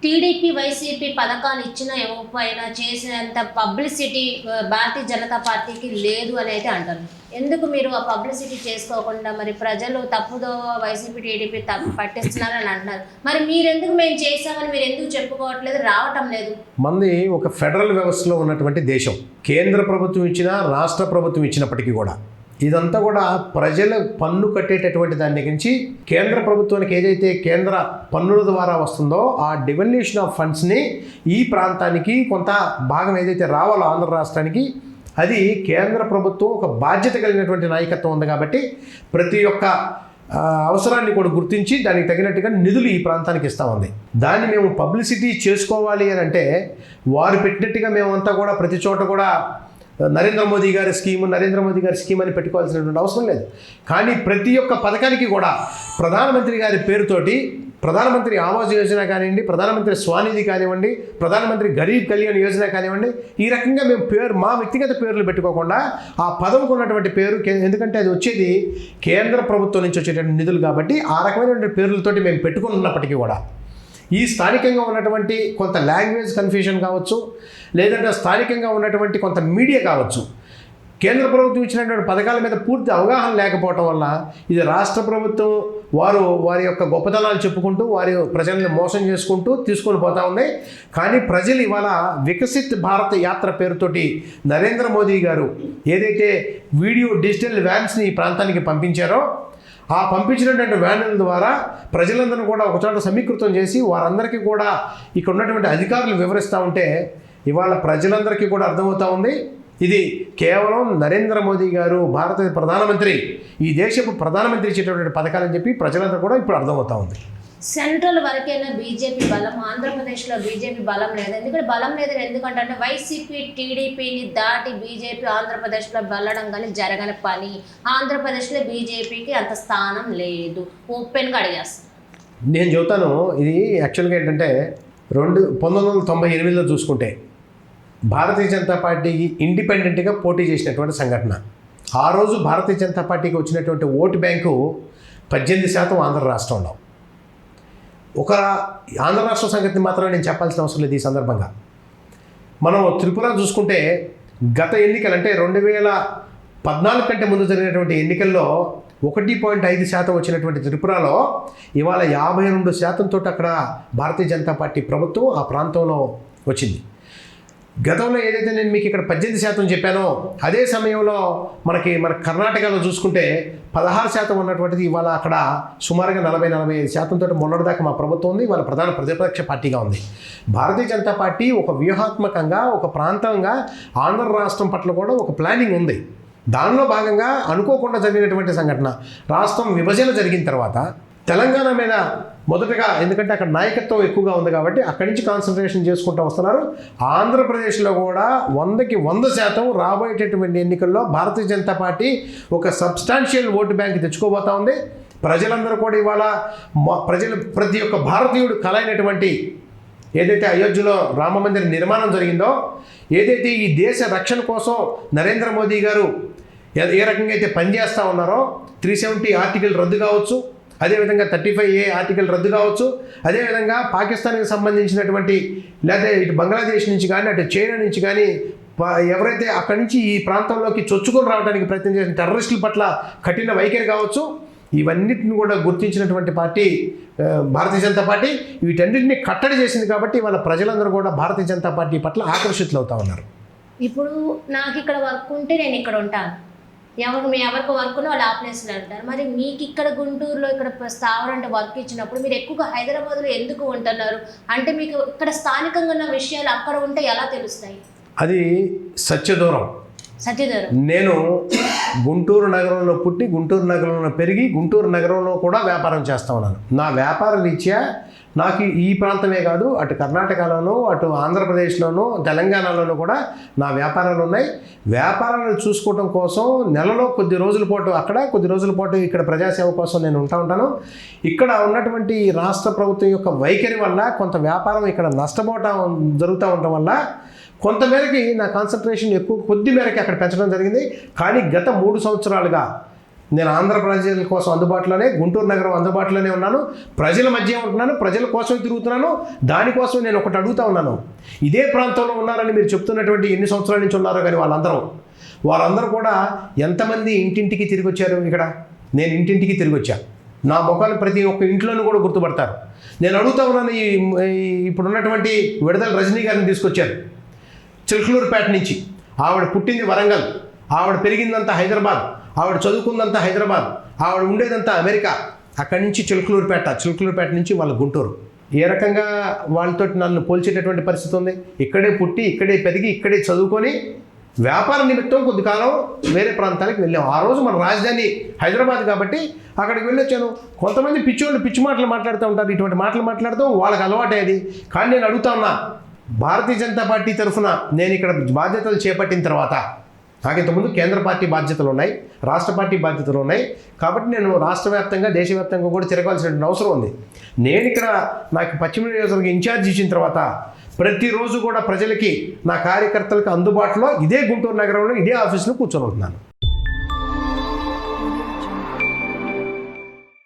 TDP YCP పథకాలు ఇచ్చినా ఇవ్వకపోయినా చేసినంత పబ్లిసిటీ భారతీయ జనతా పార్టీకి లేదు అని అయితే అంటారు. ఎందుకు మీరు ఆ పబ్లిసిటీ చేసుకోకుండా మరి ప్రజలు తప్పుదో వైసీపీ టీడీపీ పట్టిస్తున్నారని అంటున్నారు. మరి మీరెందుకు మేము చేసామని మీరు ఎందుకు చెప్పుకోవట్లేదు, రావటం లేదు? మంది ఒక ఫెడరల్ వ్యవస్థలో ఉన్నటువంటి దేశం. కేంద్ర ప్రభుత్వం ఇచ్చినా రాష్ట్ర ప్రభుత్వం ఇచ్చినప్పటికీ కూడా ఇదంతా కూడా ప్రజల పన్ను కట్టేటటువంటి దాని దగ్గర నుంచి కేంద్ర ప్రభుత్వానికి ఏదైతే కేంద్ర పన్నుల ద్వారా వస్తుందో ఆ డివల్యూషన్ ఆఫ్ ఫండ్స్ని ఈ ప్రాంతానికి కొంత భాగం ఏదైతే రావాలో ఆంధ్ర రాష్ట్రానికి అది కేంద్ర ప్రభుత్వం ఒక బాధ్యత కలిగినటువంటి నాయకత్వం ఉంది కాబట్టి ప్రతి ఒక్క అవసరాన్ని కూడా గుర్తించి దానికి తగినట్టుగా నిధులు ఈ ప్రాంతానికి ఇస్తూ ఉంది. దాన్ని మేము పబ్లిసిటీ చేసుకోవాలి అని అంటే వారు పెట్టినట్టుగా మేమంతా కూడా ప్రతి చోట కూడా నరేంద్ర మోదీ గారి స్కీమ్ అని పెట్టుకోవాల్సినటువంటి అవసరం లేదు. కానీ ప్రతి ఒక్క పథకానికి కూడా ప్రధానమంత్రి గారి పేరుతోటి ప్రధానమంత్రి ఆవాస్ యోజన కానివ్వండి, ప్రధానమంత్రి స్వానిధి కానివ్వండి, ప్రధానమంత్రి గరీబ్ కళ్యాణ్ యోజన కానివ్వండి, ఈ రకంగా మేము మా వ్యక్తిగత పేర్లు పెట్టుకోకుండా ఆ పదవికి ఉన్నటువంటి పేరు, ఎందుకంటే అది వచ్చేది కేంద్ర ప్రభుత్వం నుంచి వచ్చేటువంటి నిధులు కాబట్టి ఆ రకమైనటువంటి పేర్లతోటి మేము పెట్టుకున్నప్పటికీ కూడా ఈ స్థానికంగా ఉన్నటువంటి కొంత లాంగ్వేజ్ కన్ఫ్యూజన్ కావచ్చు, లేదంటే స్థానికంగా ఉన్నటువంటి కొంత మీడియా కావచ్చు, కేంద్ర ప్రభుత్వం ఇచ్చినటువంటి పథకాల మీద పూర్తి అవగాహన లేకపోవటం వల్ల ఇది రాష్ట్ర ప్రభుత్వం వారి యొక్క గొప్పతనాలు చెప్పుకుంటూ వారి ప్రజల్ని మోసం చేసుకుంటూ తీసుకొని పోతూ ఉంది. కానీ ప్రజలు ఇవాళ వికసిత్ భారత్ యాత్ర పేరుతోటి నరేంద్ర మోదీ గారు ఏదైతే డిజిటల్ వ్యాన్స్ని ఈ ప్రాంతానికి పంపించారో ఆ పంపించినటువంటి వ్యానుల ద్వారా ప్రజలందరూ కూడా ఒకచోట సమీకృతం చేసి వారందరికీ కూడా ఇక్కడ ఉన్నటువంటి అధికారులు వివరిస్తూ ఉంటే ఇవాళ ప్రజలందరికీ కూడా అర్థమవుతూ ఉంది ఇది కేవలం నరేంద్ర మోదీ గారు భారత ప్రధానమంత్రి, ఈ దేశపు ప్రధానమంత్రి ఇచ్చేటటువంటి పథకాలని చెప్పి ప్రజలందరూ కూడా ఇప్పుడు అర్థమవుతూ ఉంది. సెంట్రల్ వరకైనా బీజేపీ బలం, ఆంధ్రప్రదేశ్లో బీజేపీ బలం లేదు. ఎందుకంటే బలం లేదని ఎందుకంటే వైసీపీ టీడీపీని దాటి బీజేపీ ఆంధ్రప్రదేశ్లో వెళ్ళడం కానీ జరగని పని. ఆంధ్రప్రదేశ్లో బీజేపీకి అంత స్థానం లేదు. ఓపెన్గా అడిగేస్తాను. నేను చెబుతాను, ఇది యాక్చువల్గా ఏంటంటే 1998లో చూసుకుంటే భారతీయ జనతా పార్టీకి ఇండిపెండెంట్గా పోటీ చేసినటువంటి సంఘటన. ఆ రోజు భారతీయ జనతా పార్టీకి వచ్చినటువంటి ఓటు బ్యాంకు 18% ఆంధ్ర రాష్ట్రంలో. ఒక ఆంధ్ర రాష్ట్ర సంగతి మాత్రమే నేను చెప్పాల్సిన అవసరం లేదు. ఈ సందర్భంగా మనం త్రిపుర చూసుకుంటే గత ఎన్నికలు అంటే 2014 కంటే ముందు జరిగినటువంటి ఎన్నికల్లో 1.5% వచ్చినటువంటి త్రిపురలో ఇవాళ 52% అక్కడ భారతీయ జనతా పార్టీ ప్రభుత్వం ఆ ప్రాంతంలో వచ్చింది. గతంలో ఏదైతే నేను మీకు ఇక్కడ 18% చెప్పానో అదే సమయంలో మన కర్ణాటకలో చూసుకుంటే 16% ఉన్నటువంటిది ఇవాళ అక్కడ సుమారుగా 40-45% మొన్నటిదాకా మా ప్రభుత్వం ఉంది. ఇవాళ ప్రధాన ప్రతిపక్ష పార్టీగా ఉంది. భారతీయ జనతా పార్టీ ఒక వ్యూహాత్మకంగా ఒక ప్రాంతంగా ఆంధ్ర రాష్ట్రం పట్ల కూడా ఒక ప్లానింగ్ ఉంది. దానిలో భాగంగా అనుకోకుండా జరిగినటువంటి సంఘటన రాష్ట్రం విభజన జరిగిన తర్వాత తెలంగాణ మీద మొదటగా, ఎందుకంటే అక్కడ నాయకత్వం ఎక్కువగా ఉంది కాబట్టి అక్కడి నుంచి కాన్సన్ట్రేషన్ చేసుకుంటూ వస్తున్నారు. ఆంధ్రప్రదేశ్లో కూడా 100% రాబోయేటటువంటి ఎన్నికల్లో భారతీయ జనతా పార్టీ ఒక సబ్స్టాన్షియల్ ఓటు బ్యాంక్ తెచ్చుకోబోతా ఉంది. ప్రజలందరూ కూడా ఇవాళ ప్రతి ఒక్క భారతీయుడు కల అయినటువంటి ఏదైతే అయోధ్యలో రామమందిర నిర్మాణం జరిగిందో, ఏదైతే ఈ దేశ రక్షణ కోసం నరేంద్ర మోదీ గారు ఏ రకంగా అయితే పనిచేస్తూ ఉన్నారో 370 ఆర్టికల్ రద్దు కావచ్చు, అదేవిధంగా 35A ఆర్టికల్ రద్దు కావచ్చు, అదేవిధంగా పాకిస్తాన్కి సంబంధించినటువంటి లేదా ఇటు బంగ్లాదేశ్ నుంచి కానీ అటు చైనా నుంచి కానీ ఎవరైతే అక్కడి నుంచి ఈ ప్రాంతంలోకి చొచ్చుకొని రావడానికి ప్రయత్నం చేసిన టెర్రరిస్టుల పట్ల కఠిన వైఖరి కావచ్చు, ఇవన్నిటిని కూడా గుర్తించినటువంటి పార్టీ భారతీయ జనతా పార్టీ. వీటన్నిటిని కట్టడి చేసింది కాబట్టి వాళ్ళ ప్రజలందరూ కూడా భారతీయ జనతా పార్టీ పట్ల ఆకర్షితులు అవుతూ ఉన్నారు. ఇప్పుడు నాకు ఇక్కడ వర్క్ ఉంటే నేను ఇక్కడ ఉంటాను, ఎవరికి వర్క్ ఉన్నా వాళ్ళు ఆ ప్లేస్లో అంటారు. మరి మీకు ఇక్కడ గుంటూరులో ఇక్కడ స్థావరం అంటే వర్క్ ఇచ్చినప్పుడు మీరు ఎక్కువగా హైదరాబాద్లో ఎందుకు ఉంటున్నారు? అంటే మీకు ఇక్కడ స్థానికంగా ఉన్న విషయాలు అక్కడ ఉంటే ఎలా తెలుస్తాయి? అది సత్యదూరం. నేను గుంటూరు నగరంలో పుట్టి గుంటూరు నగరంలో పెరిగి గుంటూరు నగరంలో కూడా వ్యాపారం చేస్తూ ఉన్నాను. నా వ్యాపార రీత్యా నాకు ఈ ప్రాంతమే కాదు, అటు కర్ణాటకలోనూ అటు ఆంధ్రప్రదేశ్లోనూ తెలంగాణలోనూ కూడా నా వ్యాపారాలు ఉన్నాయి. వ్యాపారాలు చూసుకోవడం కోసం నెలలో కొద్ది రోజుల పాటు అక్కడ, కొద్ది రోజుల పాటు ఇక్కడ ప్రజాసేవ కోసం నేను ఉంటాను. ఇక్కడ ఉన్నటువంటి రాష్ట్ర ప్రభుత్వం యొక్క వైఖరి వల్ల కొంత వ్యాపారం ఇక్కడ నష్టపోవటం జరుగుతూ ఉండటం వల్ల కొంతమేరకి నా కాన్సన్ట్రేషన్ కొద్ది మేరకి అక్కడ పెంచడం జరిగింది. కానీ గత 3 సంవత్సరాలుగా నేను ఆంధ్ర ప్రజల కోసం అందుబాటులోనే, గుంటూరు నగరం అందుబాటులోనే ఉన్నాను, ప్రజల మధ్య ఉంటున్నాను, ప్రజల కోసం తిరుగుతున్నాను. దానికోసం నేను ఒకటి అడుగుతా ఉన్నాను, ఇదే ప్రాంతంలో ఉన్నారని మీరు చెప్తున్నటువంటి ఎన్ని సంవత్సరాల నుంచి ఉన్నారో కానీ వాళ్ళందరూ కూడా ఎంతమంది ఇంటింటికి తిరిగి వచ్చారు? ఇక్కడ నేను ఇంటింటికి తిరిగి వచ్చా, నా ముఖాలు ప్రతి ఒక్క ఇంట్లోనూ కూడా గుర్తుపడతారు. నేను అడుగుతా ఉన్నాను, ఇప్పుడున్నటువంటి విడుదల రజనీ గారిని తీసుకొచ్చారు చిలకలూరుపేట నుంచి. ఆవిడ పుట్టింది వరంగల్, ఆవిడ పెరిగిందంతా హైదరాబాద్, ఆవిడ చదువుకుందంతా హైదరాబాద్, ఆవిడ ఉండేదంతా అమెరికా. అక్కడి నుంచి చిలకలూరుపేట నుంచి వాళ్ళ గుంటూరు. ఏ రకంగా వాళ్ళతో నన్ను పోల్చేటటువంటి పరిస్థితి ఉంది? ఇక్కడే పుట్టి, ఇక్కడే పెరిగి, ఇక్కడే చదువుకొని వ్యాపార నిమిత్తం కొద్ది కాలం వేరే ప్రాంతాలకు వెళ్ళాం. ఆ రోజు మన రాజధాని హైదరాబాద్ కాబట్టి అక్కడికి వెళ్ళొచ్చాను. కొంతమంది పిచ్చోళ్ళు పిచ్చి మాటలు మాట్లాడుతూ ఉంటారు, ఇటువంటి మాటలు మాట్లాడుతూ వాళ్ళకి అలవాటే అది. కానీ నేను అడుగుతా ఉన్నా, భారతీయ జనతా పార్టీ తరఫున నేను ఇక్కడ బాధ్యతలు చేపట్టిన తర్వాత, నాకు ఇంతకుముందు కేంద్ర పార్టీ బాధ్యతలు ఉన్నాయి, రాష్ట్ర పార్టీ బాధ్యతలు ఉన్నాయి. కాబట్టి నేను రాష్ట్ర వ్యాప్తంగా, దేశవ్యాప్తంగా కూడా తిరగాల్సిన అవసరం ఉంది. నేను ఇక్కడ నాకు పశ్చిమ నియోజకవర్గం ఇన్ఛార్జ్ ఇచ్చిన తర్వాత ప్రతిరోజు కూడా ప్రజలకి, నా కార్యకర్తలకు అందుబాటులో ఇదే గుంటూరు నగరంలో ఇదే ఆఫీస్లో కూర్చొని ఉంటున్నాను.